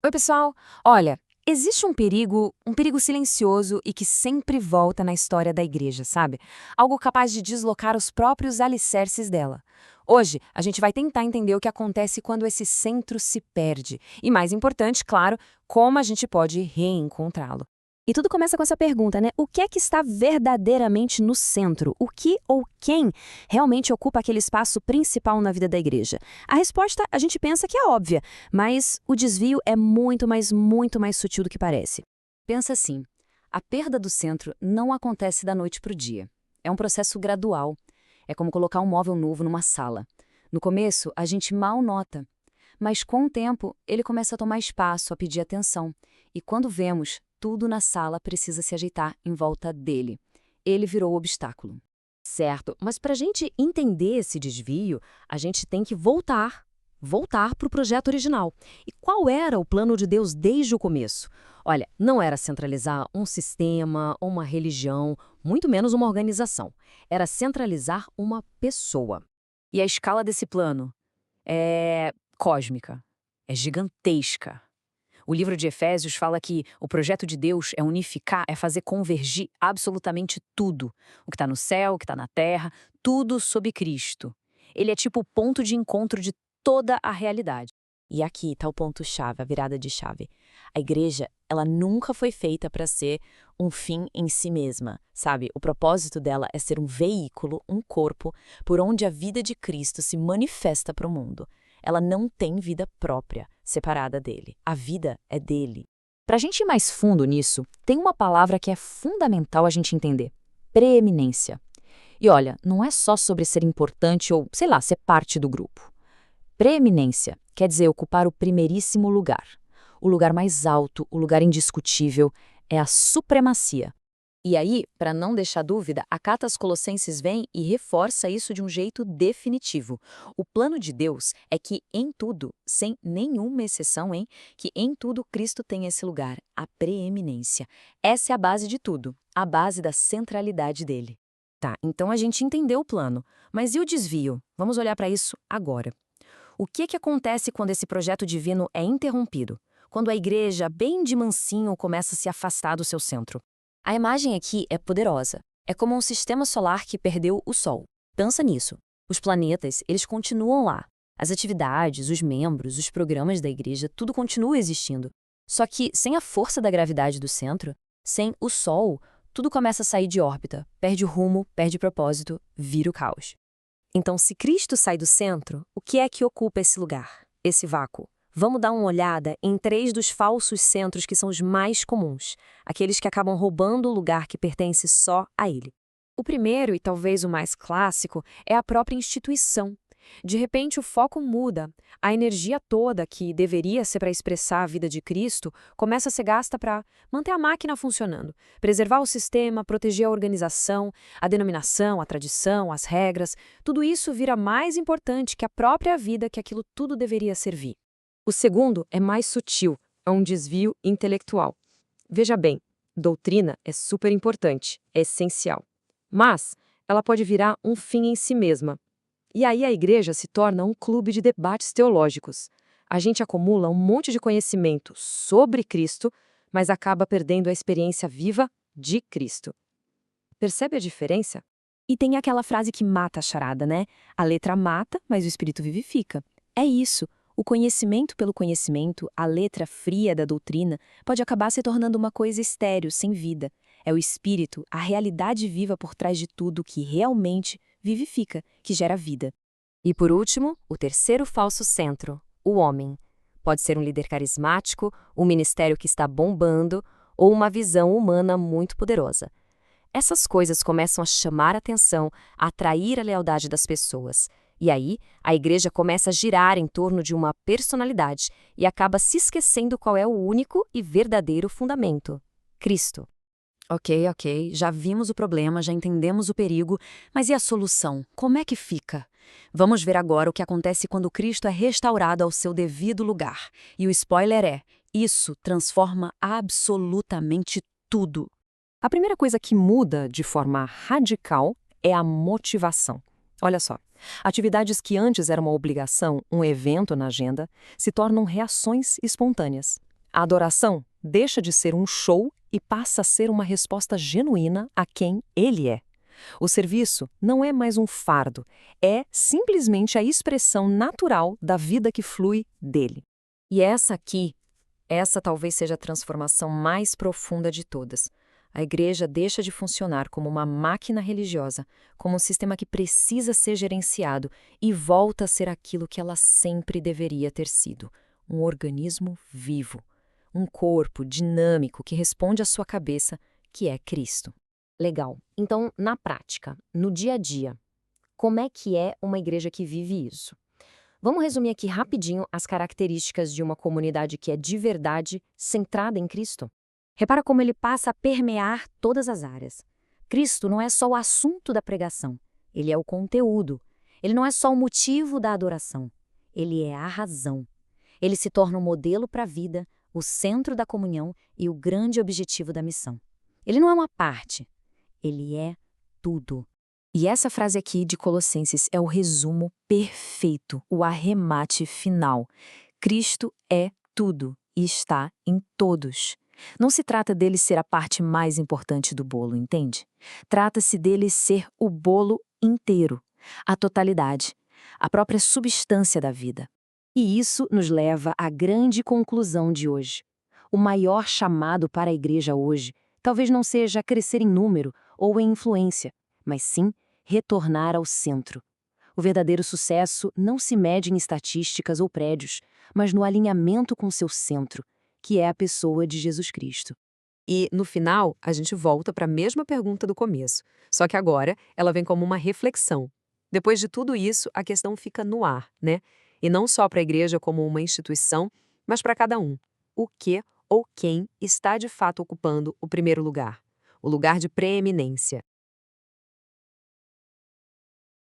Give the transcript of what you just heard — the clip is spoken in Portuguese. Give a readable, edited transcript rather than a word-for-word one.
Oi, pessoal. Olha, existe um perigo silencioso e que sempre volta na história da igreja, sabe? Algo capaz de deslocar os próprios alicerces dela. Hoje, a gente vai tentar entender o que acontece quando esse centro se perde. E mais importante, claro, como a gente pode reencontrá-lo. E tudo começa com essa pergunta, né? O que é que está verdadeiramente no centro? O que ou quem realmente ocupa aquele espaço principal na vida da igreja? A resposta a gente pensa que é óbvia, mas o desvio é muito mais sutil do que parece. Pensa assim: a perda do centro não acontece da noite para o dia. É um processo gradual. É como colocar um móvel novo numa sala. No começo, a gente mal nota. Mas com o tempo, ele começa a tomar espaço, a pedir atenção. E quando vemos, tudo na sala precisa se ajeitar em volta dele. Ele virou o obstáculo. Certo, mas para a gente entender esse desvio, a gente tem que voltar para o projeto original. E qual era o plano de Deus desde o começo? Olha, não era centralizar um sistema ou uma religião, muito menos uma organização. Era centralizar uma pessoa. E a escala desse plano é cósmica, é gigantesca. O livro de Efésios fala que o projeto de Deus é unificar, é fazer convergir absolutamente tudo. O que está no céu, o que está na terra, tudo sob Cristo. Ele é tipo o ponto de encontro de toda a realidade. E aqui está o ponto-chave, a virada de chave. A igreja, ela nunca foi feita para ser um fim em si mesma, sabe? O propósito dela é ser um veículo, um corpo, por onde a vida de Cristo se manifesta para o mundo. Ela não tem vida própria, separada dele. A vida é dele. Para a gente ir mais fundo nisso, tem uma palavra que é fundamental a gente entender: preeminência. E olha, não é só sobre ser importante ou, sei lá, ser parte do grupo. Preeminência quer dizer ocupar o primeiríssimo lugar. O lugar mais alto, o lugar indiscutível, é a supremacia. E aí, para não deixar dúvida, a carta aos Colossenses vem e reforça isso de um jeito definitivo. O plano de Deus é que em tudo, sem nenhuma exceção, que em tudo Cristo tem esse lugar, a preeminência. Essa é a base de tudo, a base da centralidade dele. Tá, então a gente entendeu o plano, mas e o desvio? Vamos olhar para isso agora. O que acontece quando esse projeto divino é interrompido? Quando a igreja, bem de mansinho, começa a se afastar do seu centro? A imagem aqui é poderosa. É como um sistema solar que perdeu o Sol. Pensa nisso. Os planetas, eles continuam lá. As atividades, os membros, os programas da igreja, tudo continua existindo. Só que sem a força da gravidade do centro, sem o Sol, tudo começa a sair de órbita, perde o rumo, perde propósito, vira o caos. Então, se Cristo sai do centro, o que é que ocupa esse lugar, esse vácuo? Vamos dar uma olhada em 3 dos falsos centros que são os mais comuns, aqueles que acabam roubando o lugar que pertence só a ele. O primeiro, e talvez o mais clássico, é a própria instituição. De repente, o foco muda. A energia toda, que deveria ser para expressar a vida de Cristo, começa a ser gasta para manter a máquina funcionando, preservar o sistema, proteger a organização, a denominação, a tradição, as regras. Tudo isso vira mais importante que a própria vida que aquilo tudo deveria servir. O segundo é mais sutil, é um desvio intelectual. Veja bem, doutrina é super importante, é essencial. Mas ela pode virar um fim em si mesma. E aí a igreja se torna um clube de debates teológicos. A gente acumula um monte de conhecimento sobre Cristo, mas acaba perdendo a experiência viva de Cristo. Percebe a diferença? E tem aquela frase que mata a charada, né? A letra mata, mas o espírito vivifica. É isso. O conhecimento pelo conhecimento, a letra fria da doutrina, pode acabar se tornando uma coisa estéril, sem vida. É o espírito, a realidade viva por trás de tudo que realmente vivifica, que gera vida. E por último, o terceiro falso centro, o homem. Pode ser um líder carismático, um ministério que está bombando ou uma visão humana muito poderosa. Essas coisas começam a chamar a atenção, a atrair a lealdade das pessoas. E aí, a igreja começa a girar em torno de uma personalidade e acaba se esquecendo qual é o único e verdadeiro fundamento: Cristo. Ok, já vimos o problema, já entendemos o perigo, mas e a solução? Como é que fica? Vamos ver agora o que acontece quando Cristo é restaurado ao seu devido lugar. E o spoiler é: isso transforma absolutamente tudo. A primeira coisa que muda de forma radical é a motivação. Olha só, atividades que antes eram uma obrigação, um evento na agenda, se tornam reações espontâneas. A adoração deixa de ser um show e passa a ser uma resposta genuína a quem ele é. O serviço não é mais um fardo, é simplesmente a expressão natural da vida que flui dele. E essa talvez seja a transformação mais profunda de todas. A igreja deixa de funcionar como uma máquina religiosa, como um sistema que precisa ser gerenciado e volta a ser aquilo que ela sempre deveria ter sido, um organismo vivo, um corpo dinâmico que responde à sua cabeça, que é Cristo. Legal. Então, na prática, no dia a dia, como é que é uma igreja que vive isso? Vamos resumir aqui rapidinho as características de uma comunidade que é de verdade centrada em Cristo? Repara como ele passa a permear todas as áreas. Cristo não é só o assunto da pregação, ele é o conteúdo. Ele não é só o motivo da adoração, ele é a razão. Ele se torna um modelo para a vida, o centro da comunhão e o grande objetivo da missão. Ele não é uma parte, ele é tudo. E essa frase aqui de Colossenses é o resumo perfeito, o arremate final. Cristo é tudo e está em todos. Não se trata dele ser a parte mais importante do bolo, entende? Trata-se dele ser o bolo inteiro, a totalidade, a própria substância da vida. E isso nos leva à grande conclusão de hoje. O maior chamado para a igreja hoje talvez não seja crescer em número ou em influência, mas sim retornar ao centro. O verdadeiro sucesso não se mede em estatísticas ou prédios, mas no alinhamento com seu centro, que é a pessoa de Jesus Cristo. E, no final, a gente volta para a mesma pergunta do começo, só que agora ela vem como uma reflexão. Depois de tudo isso, a questão fica no ar, né? E não só para a igreja como uma instituição, mas para cada um. O que ou quem está de fato ocupando o primeiro lugar? O lugar de preeminência.